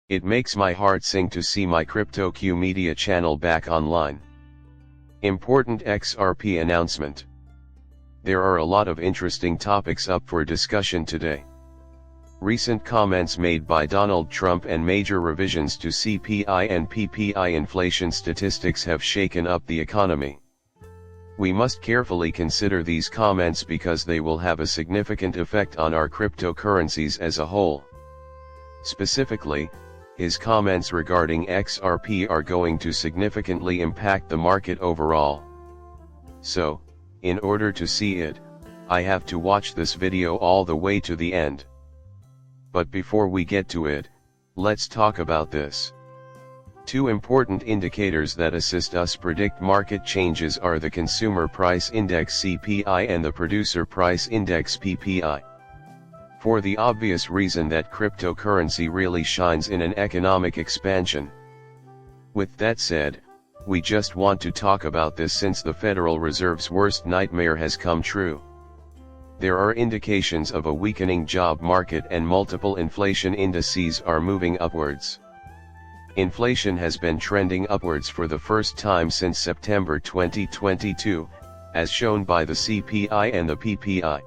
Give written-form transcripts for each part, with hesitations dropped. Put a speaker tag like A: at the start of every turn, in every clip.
A: It makes my heart sing to see my CryptoQ media channel back online. Important XRP announcement. There are a lot of interesting topics up for discussion today. Recent comments made by Donald Trump and major revisions to CPI and PPI inflation statistics have shaken up the economy. We must carefully consider these comments because they will have a significant effect on our cryptocurrencies as a whole. Specifically, his comments regarding XRP are going to significantly impact the market overall. So, in order to see it, I have to watch this video all the way to the end. But before we get to it, let's talk about this. Two important indicators that assist us predict market changes are the Consumer Price Index CPI and the Producer Price Index PPI. For the obvious reason that cryptocurrency really shines in an economic expansion. With that said, we just want to talk about this since the Federal Reserve's worst nightmare has come true. There are indications of a weakening job market and multiple inflation indices are moving upwards. Inflation has been trending upwards for the first time since September 2022, as shown by the CPI and the PPI.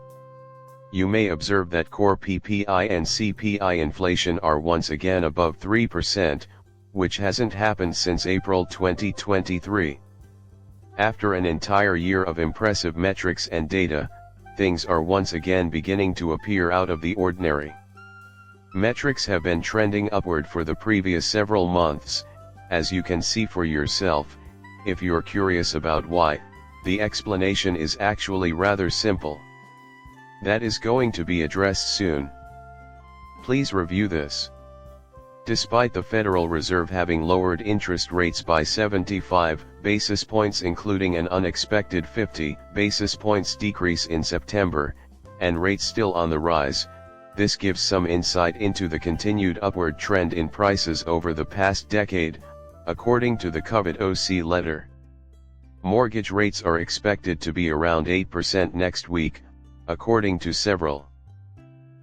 A: You may observe that core PPI and CPI inflation are once again above 3%, which hasn't happened since April 2023. After an entire year of impressive metrics and data, things are once again beginning to appear out of the ordinary. Metrics have been trending upward for the previous several months, as you can see for yourself. If you're curious about why, the explanation is actually rather simple. That is going to be addressed soon. Please review this. Despite the Federal Reserve having lowered interest rates by 75 basis points including an unexpected 50 basis points decrease in September, and rates still on the rise, this gives some insight into the continued upward trend in prices over the past decade, according to the COVID OC letter. Mortgage rates are expected to be around 8% next week, according to several.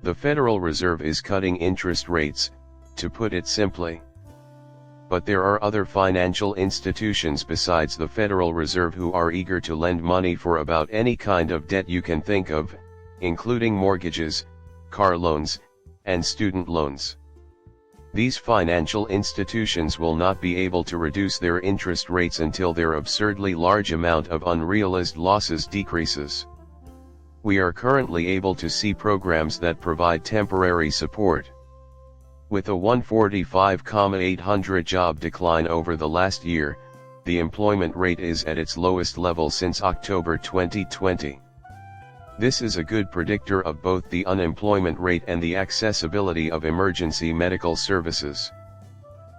A: The Federal Reserve is cutting interest rates, to put it simply. But there are other financial institutions besides the Federal Reserve who are eager to lend money for about any kind of debt you can think of, including mortgages, car loans, and student loans. These financial institutions will not be able to reduce their interest rates until their absurdly large amount of unrealized losses decreases. We are currently able to see programs that provide temporary support. With a 145,800 job decline over the last year, the employment rate is at its lowest level since October 2020. This is a good predictor of both the unemployment rate and the accessibility of emergency medical services.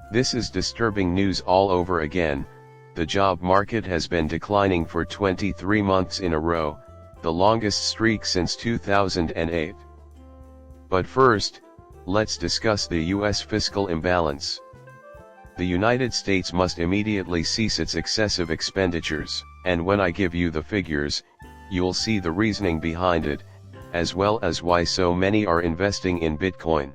A: This is disturbing news all over again. The job market has been declining for 23 months in a row, the longest streak since 2008. But first, let's discuss the U.S. fiscal imbalance. The United States must immediately cease its excessive expenditures, and when I give you the figures, you'll see the reasoning behind it, as well as why so many are investing in Bitcoin.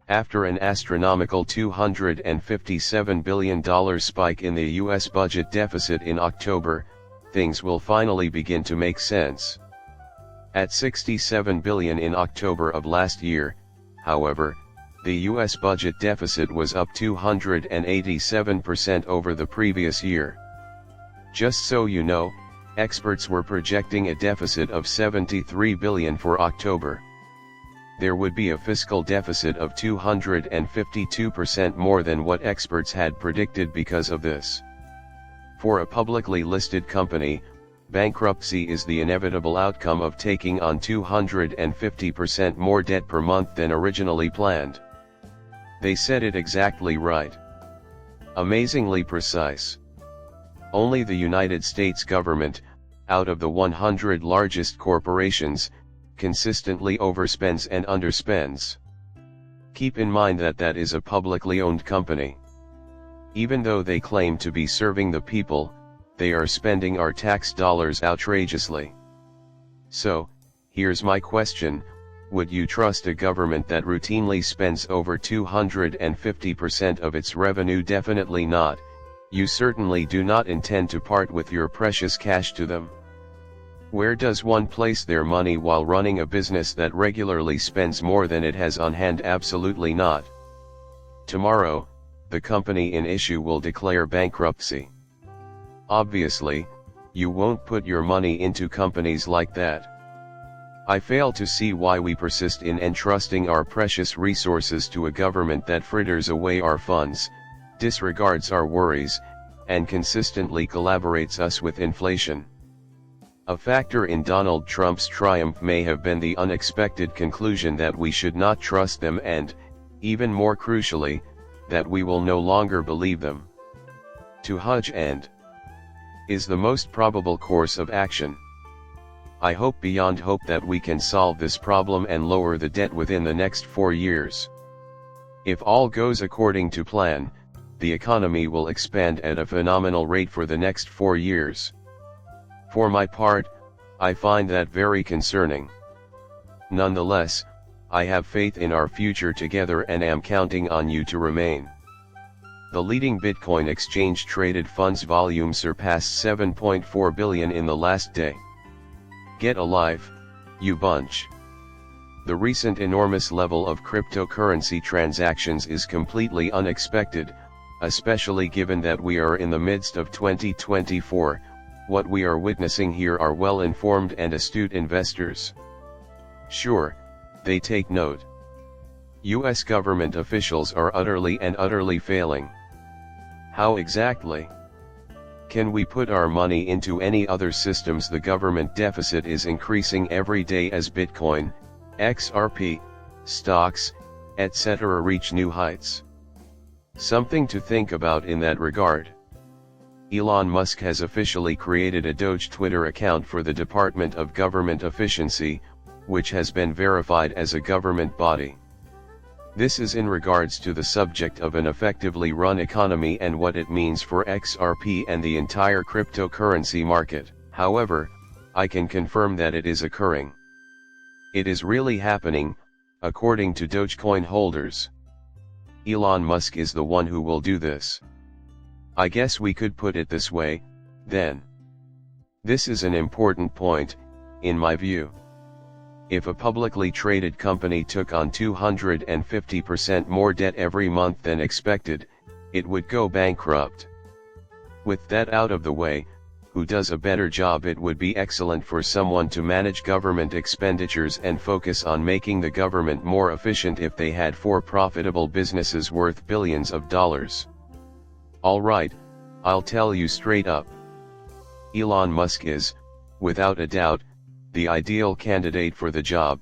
A: After an astronomical $257 billion spike in the U.S. budget deficit in October, things will finally begin to make sense. At $67 billion in October of last year, however, the U.S. budget deficit was up 287% over the previous year. Just so you know, experts were projecting a deficit of $73 billion for October. There would be a fiscal deficit of 252% more than what experts had predicted because of this. For a publicly listed company, bankruptcy is the inevitable outcome of taking on 250% more debt per month than originally planned. They said it exactly right. Amazingly precise. Only the United States government, out of the 100 largest corporations, consistently overspends and underspends. Keep in mind that that is a publicly owned company. Even though they claim to be serving the people, they are spending our tax dollars outrageously. So, here's my question, Would you trust a government that routinely spends over 250% of its revenue? Definitely not. You certainly do not intend to part with your precious cash to them. Where does one place their money while running a business that regularly spends more than it has on hand? Absolutely not. Tomorrow, the company in issue will declare bankruptcy. Obviously, you won't put your money into companies like that. I fail to see why we persist in entrusting our precious resources to a government that fritters away our funds, disregards our worries, and consistently collaborates us with inflation. A factor in Donald Trump's triumph may have been the unexpected conclusion that we should not trust them and, even more crucially, that we will no longer believe them. To hedge and is the most probable course of action. I hope beyond hope that we can solve this problem and lower the debt within the next 4 years. If all goes according to plan, the economy will expand at a phenomenal rate for the next 4 years. For my part, I find that very concerning. Nonetheless, I have faith in our future together and am counting on you to remain. The leading Bitcoin exchange traded funds volume surpassed 7.4 billion in the last day. Get a life, you bunch. The recent enormous level of cryptocurrency transactions is completely unexpected, especially given that we are in the midst of 2024. What we are witnessing here are well-informed and astute investors. Sure, they take note. US government officials are utterly failing. How exactly? Can we put our money into any other systems? The government deficit is increasing every day as Bitcoin, XRP, stocks, etc. reach new heights. Something to think about in that regard. Elon Musk has officially created a Doge Twitter account for the Department of Government Efficiency, which has been verified as a government body. This is in regards to the subject of an effectively run economy and what it means for XRP and the entire cryptocurrency market. However, I can confirm that it is occurring. It is really happening, according to Dogecoin holders. Elon Musk is the one who will do this. I guess we could put it this way, then. This is an important point, in my view. If a publicly traded company took on 250% more debt every month than expected, it would go bankrupt. With that out of the way, who does a better job? It would be excellent for someone to manage government expenditures and focus on making the government more efficient if they had 4 profitable businesses worth billions of dollars. Alright, I'll tell you straight up. Elon Musk is, without a doubt, the ideal candidate for the job.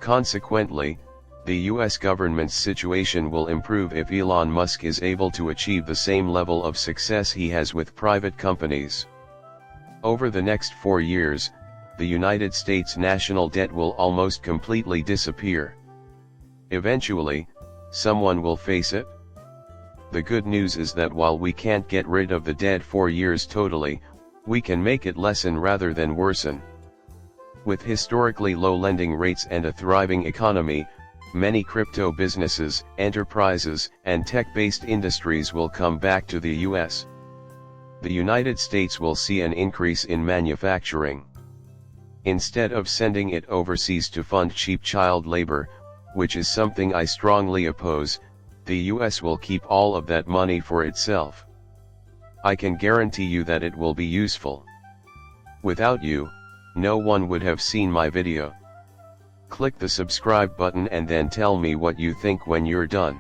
A: Consequently, the US government's situation will improve if Elon Musk is able to achieve the same level of success he has with private companies. Over the next 4 years, the United States national debt will almost completely disappear. Eventually, someone will face it. The good news is that while we can't get rid of the debt 4 years totally, we can make it lessen rather than worsen. With historically low lending rates and a thriving economy, many crypto businesses, enterprises, and tech-based industries will come back to the US. The United States will see an increase in manufacturing. Instead of sending it overseas to fund cheap child labor, which is something I strongly oppose, the US will keep all of that money for itself. I can guarantee you that it will be useful. Without you, no one would have seen my video. Click the subscribe button and then tell me what you think when you're done.